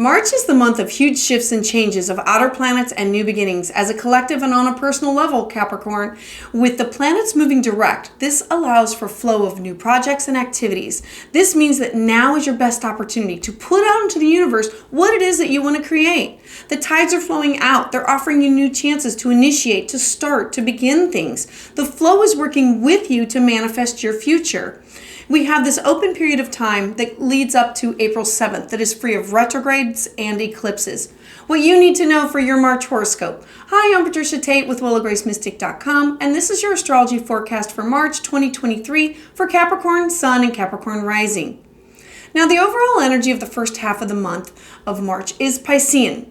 March is the month of huge shifts and changes of outer planets and new beginnings as a collective and on a personal level, Capricorn. With the planets moving direct, this allows for flow of new projects and activities. This means that now is your best opportunity to put out into the universe what it is that you want to create. The tides are flowing out. They're offering you new chances to initiate, to start, to begin things. The flow is working with you to manifest your future. We have this open period of time that leads up to April 7th that is free of retrogrades and eclipses. What you need to know for your March horoscope. Hi, I'm Patricia Tate with WillowGraceMystic.com, and this is your astrology forecast for March 2023 for Capricorn Sun and Capricorn Rising. Now, the overall energy of the first half of the month of March is Piscean.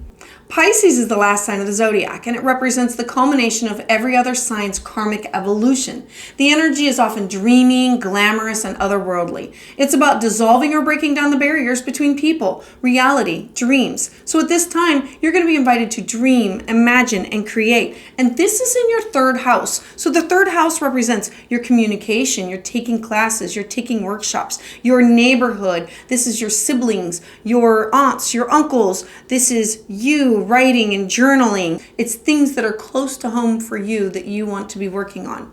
Pisces is the last sign of the zodiac, and it represents the culmination of every other sign's karmic evolution. The energy is often dreamy, glamorous, and otherworldly. It's about dissolving or breaking down the barriers between people, reality, dreams. So at this time, you're going to be invited to dream, imagine, and create. And this is in your third house. So the third house represents your communication, you're taking classes, you're taking workshops, your neighborhood. This is your siblings, your aunts, your uncles. This is you. Writing and journaling. It's things that are close to home for you that you want to be working on.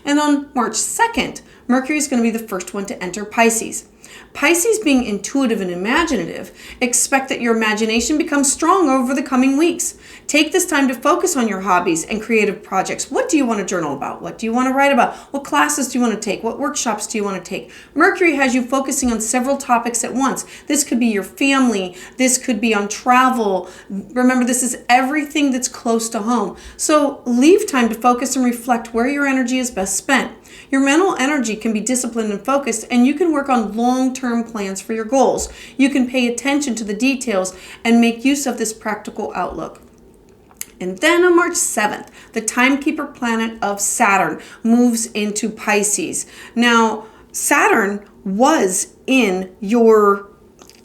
And on March 2nd, Mercury is going to be the first one to enter Pisces. Pisces, being intuitive and imaginative, expect that your imagination becomes strong over the coming weeks. Take this time to focus on your hobbies and creative projects. What do you want to journal about? What do you want to write about? What classes do you want to take? What workshops do you want to take? Mercury has you focusing on several topics at once. This could be your family. This could be on travel. Remember, this is everything that's close to home. So leave time to focus and reflect where your energy is best spent. Your mental energy can be disciplined and focused, and you can work on long-term plans for your goals. You can pay attention to the details and make use of this practical outlook. And then on March 7th, the timekeeper planet of Saturn moves into Pisces. Now, Saturn was in your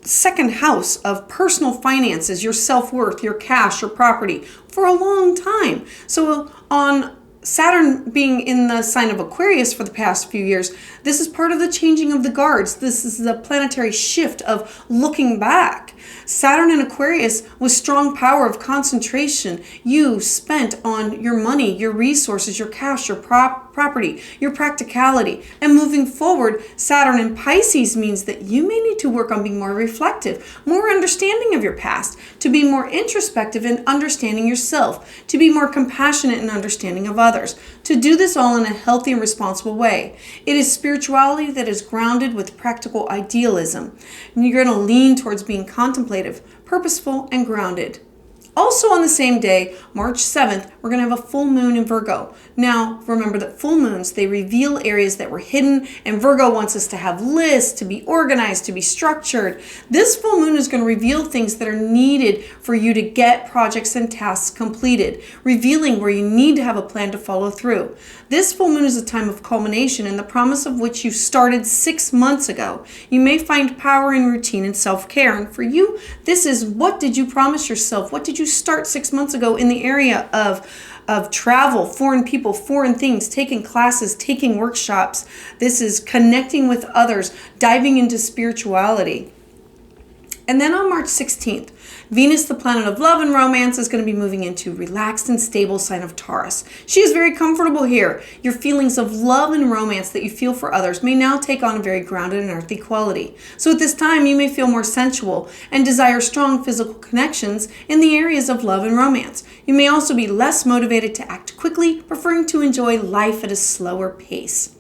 second house of personal finances, your self-worth, your cash, your property for a long time. So on Saturn being in the sign of Aquarius for the past few years, this is part of the changing of the guards. This is the planetary shift of looking back. Saturn in Aquarius was strong power of concentration you spent on your money, your resources, your cash, your property, your practicality. And moving forward, Saturn in Pisces means that you may need to work on being more reflective, more understanding of your past, to be more introspective in understanding yourself, to be more compassionate in understanding of others, to do this all in a healthy and responsible way. It is spirituality that is grounded with practical idealism. And you're going to lean towards being contemplative, purposeful, and grounded. Also on the same day, March 7th, we're going to have a full moon in Virgo. Now, remember that full moons, they reveal areas that were hidden, and Virgo wants us to have lists, to be organized, to be structured. This full moon is going to reveal things that are needed for you to get projects and tasks completed, revealing where you need to have a plan to follow through. This full moon is a time of culmination and the promise of which you started 6 months ago. You may find power in routine and self-care, and for you, this is what did you promise yourself? What did you start 6 months ago in the area of travel, foreign people, foreign things, taking classes, taking workshops? This is connecting with others, diving into spirituality. And then on March 16th, Venus, the planet of love and romance, is going to be moving into relaxed and stable sign of Taurus. She is very comfortable here. Your feelings of love and romance that you feel for others may now take on a very grounded and earthy quality. So at this time, you may feel more sensual and desire strong physical connections in the areas of love and romance. You may also be less motivated to act quickly, preferring to enjoy life at a slower pace.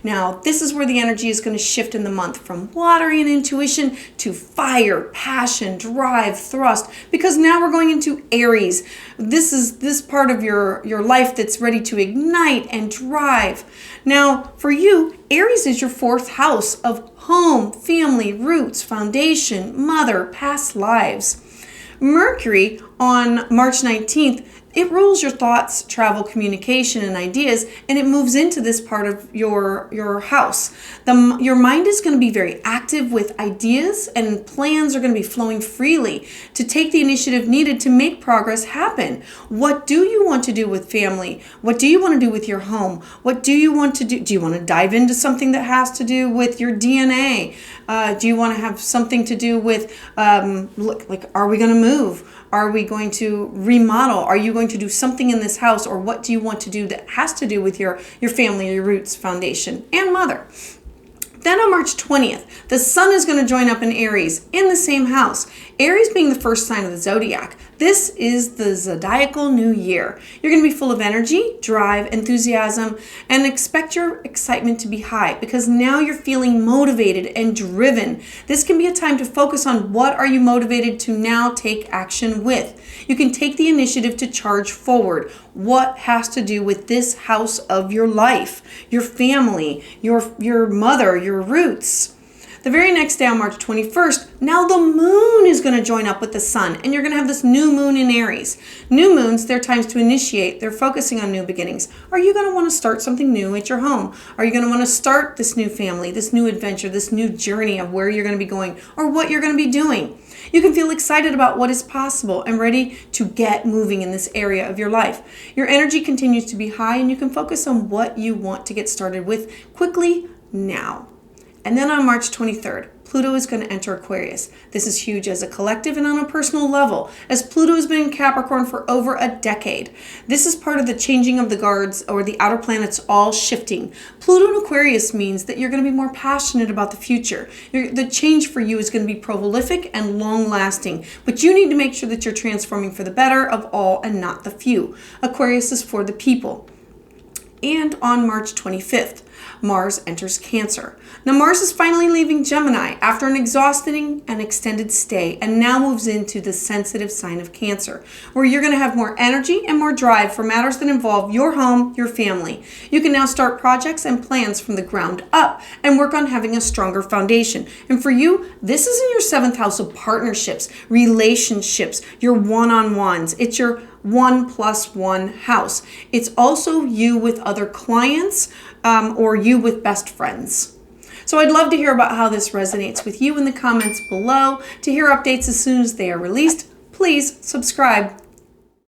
Now, this is where the energy is going to shift in the month from watery and intuition to fire, passion, drive, thrust, because now we're going into Aries. This is this part of your life that's ready to ignite and drive. Now, for you, Aries is your fourth house of home, family, roots, foundation, mother, past lives. Mercury on March 19th It rules your thoughts, travel, communication, and ideas, and it moves into this part of your house. Your mind is going to be very active with ideas, and plans are going to be flowing freely to take the initiative needed to make progress happen. What do you want to do with family? What do you want to do with your home? What do you want to do? Do you want to dive into something that has to do with your DNA? Do you want to have something to do with, are we going to move? Are we going to remodel? Are you going to do something in this house? Or what do you want to do that has to do with your family, your roots, foundation, and mother? Then on March 20th, the sun is going to join up in Aries in the same house. Aries being the first sign of the zodiac. This is the zodiacal new year. You're going to be full of energy, drive, enthusiasm, and expect your excitement to be high because now you're feeling motivated and driven. This can be a time to focus on what are you motivated to now take action with. You can take the initiative to charge forward. What has to do with this house of your life, your family, your mother, your roots. The very next day on March 21st, now the moon is going to join up with the sun, and you're going to have this new moon in Aries. New moons, they're times to initiate. They're focusing on new beginnings. Are you going to want to start something new at your home? Are you going to want to start this new family, this new adventure, this new journey of where you're going to be going or what you're going to be doing? You can feel excited about what is possible and ready to get moving in this area of your life. Your energy continues to be high, and you can focus on what you want to get started with quickly now. And then on March 23rd, Pluto is going to enter Aquarius. This is huge as a collective and on a personal level, as Pluto has been in Capricorn for over a decade. This is part of the changing of the guards or the outer planets all shifting. Pluto in Aquarius means that you're going to be more passionate about the future. The change for you is going to be prolific and long-lasting, but you need to make sure that you're transforming for the better of all and not the few. Aquarius is for the people. And on March 25th, Mars enters Cancer. Now Mars is finally leaving Gemini after an exhausting and extended stay and now moves into the sensitive sign of Cancer, where you're going to have more energy and more drive for matters that involve your home, your family. You can now start projects and plans from the ground up and work on having a stronger foundation. And for you, this is in your 7th house of partnerships, relationships, your one-on-ones. It's your 1+1 house. It's also you with other clients or you with best friends. So I'd love to hear about how this resonates with you in the comments below. To hear updates as soon as they are released, please subscribe.